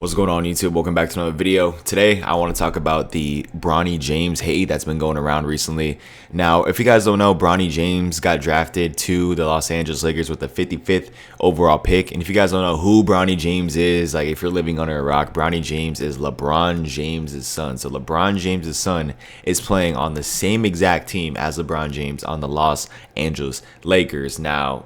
What's going on YouTube? Welcome back to another video. Today I want to talk about the Bronny James hate that's been going around recently. Now, if you guys don't know, Bronny James got drafted to the Los Angeles Lakers with the 55th overall pick. And if you guys don't know who Bronny James is, like if you're living under a rock, Bronny James is LeBron James' son. So LeBron James' son is playing on the same exact team as LeBron James on the Los Angeles Lakers. Now,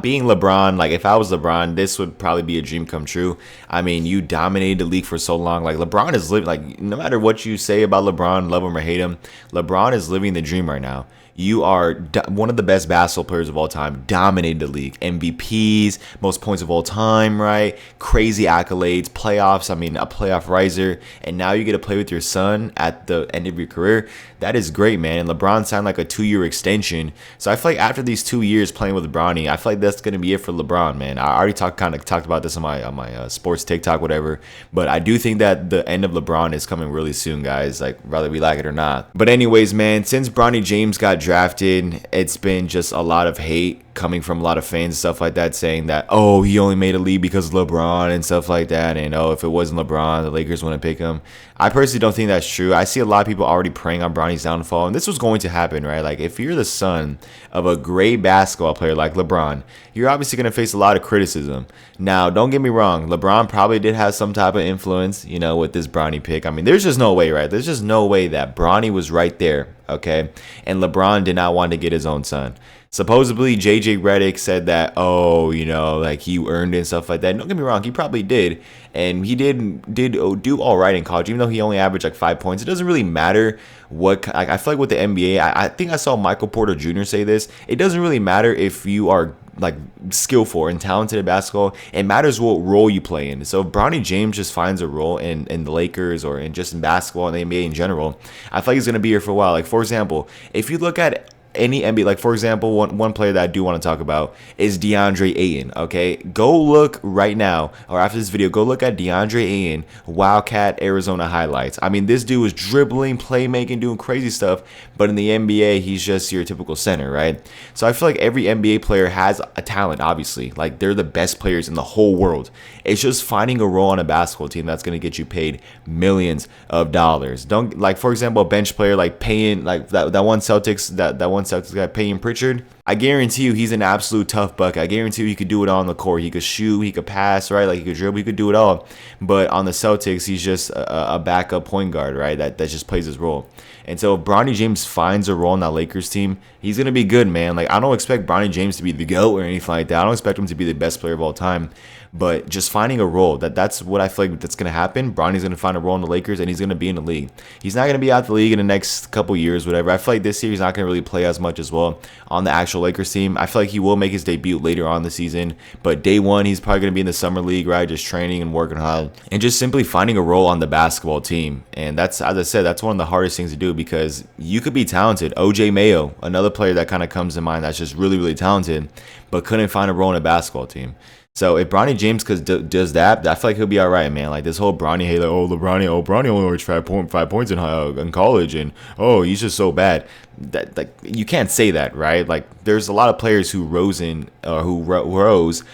being LeBron, like if I was LeBron, this would probably be a dream come true. I mean, you dominated the league for so long. Like LeBron is living, like no matter what you say about LeBron, love him or hate him, LeBron is living the dream right now. You are one of the best basketball players of all time, dominated the league, MVPs, most points of all time, right? Crazy accolades, playoffs, I mean, a playoff riser, and now you get to play with your son at the end of your career. That is great, man. And LeBron signed like a 2-year extension. So I feel like after these 2 years playing with Bronny, I feel like that's going to be it for LeBron, man. I already talked about this on my sports TikTok, whatever. But I do think that the end of LeBron is coming really soon, guys, like whether we like it or not. But anyways, man, since Bronny James got drafted, it's been just a lot of hate coming from a lot of fans and stuff like that, saying that, oh, he only made a league because of LeBron and stuff like that, and oh, if it wasn't LeBron, the Lakers wouldn't pick him. I personally don't think that's true. I see a lot of people already preying on Bronny's downfall, and this was going to happen, right? Like if you're the son of a great basketball player like LeBron, you're obviously going to face a lot of criticism. Now, don't get me wrong, LeBron probably did have some type of influence, you know, with this Bronny pick. I mean, there's just no way, right? There's just no way that Bronny was right there, okay? And LeBron did not want to get his own son. Supposedly, JJ Redick said that, oh, you know, like he earned it and stuff like that. Don't get me wrong, he probably did. And he did do all right in college, even though he only averaged like 5 points. It doesn't really matter what, like, I feel like with the NBA, I think I saw Michael Porter Jr. say this. It doesn't really matter if you are like skillful and talented at basketball. It matters what role you play in. So if Bronny James just finds a role in the Lakers or in just in basketball and the NBA in general, I feel like he's going to be here for a while. Like, for example, if you look at any NBA, like for example, one player that I do want to talk about is DeAndre Ayton. Okay, go look right now or after this video, go look at DeAndre Ayton Wildcat Arizona highlights. I mean, this dude was dribbling, playmaking, doing crazy stuff, but in the NBA, he's just your typical center, right? So I feel like every NBA player has a talent. Obviously, like they're the best players in the whole world. It's just finding a role on a basketball team that's going to get you paid millions of dollars. Don't, like, for example, a bench player like paying, like that one Celtics guy, Payton Pritchard. I guarantee you he's an absolute tough buck. I guarantee you he could do it all on the court. He could shoot, he could pass, right? Like he could dribble, he could do it all. But on the Celtics, he's just a backup point guard, right? That just plays his role. And so if Bronny James finds a role in that Lakers team, he's going to be good, man. Like I don't expect Bronny James to be the GOAT or anything like that. I don't expect him to be the best player of all time. But just finding a role, that's what I feel like that's going to happen. Bronny's going to find a role in the Lakers, and he's going to be in the league. He's not going to be out the league in the next couple years, whatever. I feel like this year he's not going to really play as much as well on the actual Lakers team. I feel like he will make his debut later on in the season, but day one, he's probably going to be in the summer league, right? Just training and working hard and just simply finding a role on the basketball team. And that's, as I said, that's one of the hardest things to do because you could be talented. OJ Mayo, another player that kind of comes to mind that's just really, really talented, but couldn't find a role in a basketball team. So if Bronny James does that, I feel like he'll be all right, man. Like this whole Bronny hate, like, Bronny only reached 5 points in college, and oh, he's just so bad. That, like, you can't say that, right? Like there's a lot of players who rose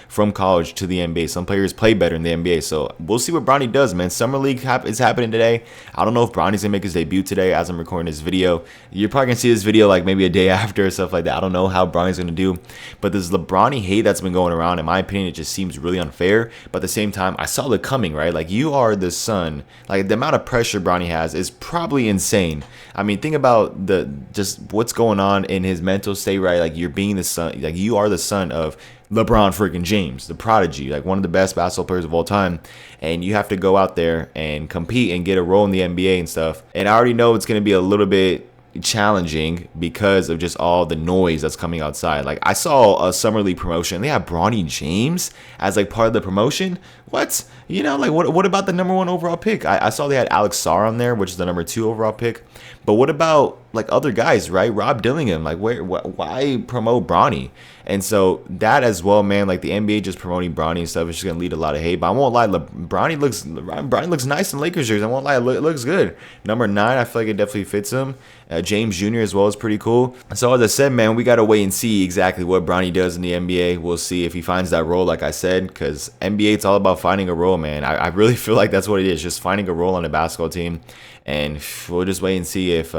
from college to the NBA. Some players play better in the NBA, so we'll see what Bronny does, man. Summer League is happening today. I don't know if Bronny's gonna make his debut today as I'm recording this video. You're probably gonna see this video like maybe a day after or stuff like that. I don't know how Bronny's gonna do, but this LeBronny hate that's been going around, in my opinion, it just seems really unfair. But at the same time, I saw it coming, right? Like you are the son. Like the amount of pressure Bronny has is probably insane. I mean, think about just what's going on in his mental state, right? Like you're being the son, like you are the son of LeBron freaking James, the prodigy, like one of the best basketball players of all time, and you have to go out there and compete and get a role in the NBA and stuff. And I already know it's going to be a little bit challenging because of just all the noise that's coming outside. Like I saw a summer league promotion, they have Bronny James as like part of the promotion. What, you know, like what about the #1 overall pick? I saw they had Alex Sarr on there, which is the #2 overall pick. But what about like other guys, right? Rob Dillingham, like why promote Bronny? And so that as well, man, like the NBA just promoting Bronny and stuff is just gonna lead a lot of hate. But I won't lie, Bronny looks nice in Lakers jerseys. I won't lie, it looks good. #9, I feel like it definitely fits him. James Jr. as well is pretty cool. So as I said, man, we gotta wait and see exactly what Bronny does in the NBA. We'll see if he finds that role, like I said, because NBA, it's all about about finding a role, man. I really feel like that's what it is, just finding a role on a basketball team. And we'll just wait and see if,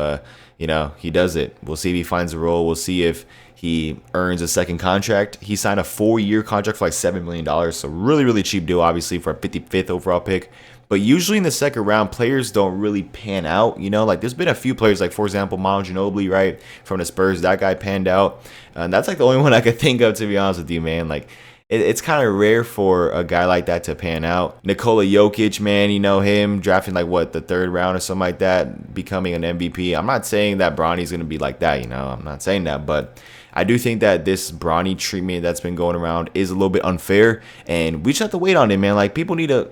he does it. We'll see if he finds a role. We'll see if he earns a second contract. He signed a 4-year contract for like $7 million. So really, really cheap deal, obviously, for a 55th overall pick. But usually in the second round, players don't really pan out. Like there's been a few players, like for example, Manu Ginobili, right, from the Spurs. That guy panned out. And that's like the only one I could think of, to be honest with you, man. Like it's kind of rare for a guy like that to pan out. Nikola Jokic, man, him drafting like the 3rd round or something like that, becoming an MVP. I'm not saying that Bronny's gonna be like that, I'm not saying that, but I do think that this Bronny treatment that's been going around is a little bit unfair, and we just have to wait on it, man. Like, people need to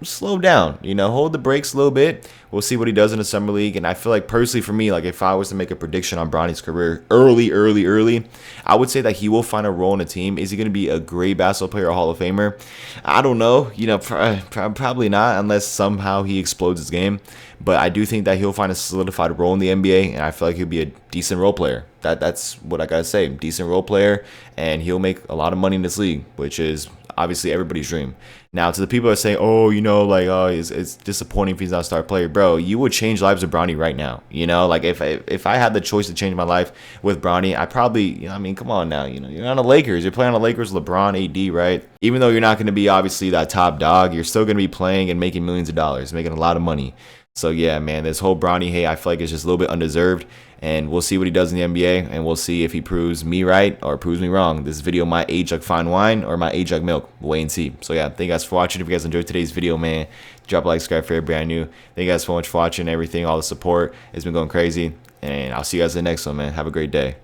slow down, hold the brakes a little bit. We'll see what he does in the summer league, and I feel like personally for me, like if I was to make a prediction on Bronny's career early, I would say that he will find a role in a team. Is he going to be a great basketball player, a Hall of Famer? I don't know, probably not, unless somehow he explodes his game. But I do think that he'll find a solidified role in the NBA, and I feel like he'll be a decent role player. That's what I gotta say. Decent role player, and he'll make a lot of money in this league, which is obviously everybody's dream. Now, to the people that say, it's disappointing if he's not a star player, bro, you would change lives with Bronny right now. Like if I had the choice to change my life with Bronny, I probably, come on now, you're on the Lakers, you're playing on the Lakers, LeBron, AD, right? Even though you're not going to be obviously that top dog, you're still going to be playing and making millions of dollars, making a lot of money. So yeah, man, this whole Bronny hate, I feel like it's just a little bit undeserved, and we'll see what he does in the NBA, and we'll see if he proves me right or proves me wrong. This video might age like fine wine or might age like milk. We'll wait and see. So yeah, thank you guys for watching. If you guys enjoyed today's video, man, drop a like, subscribe if you're brand new. Thank you guys so much for watching, everything, all the support. It's been going crazy, and I'll see you guys in the next one, man. Have a great day.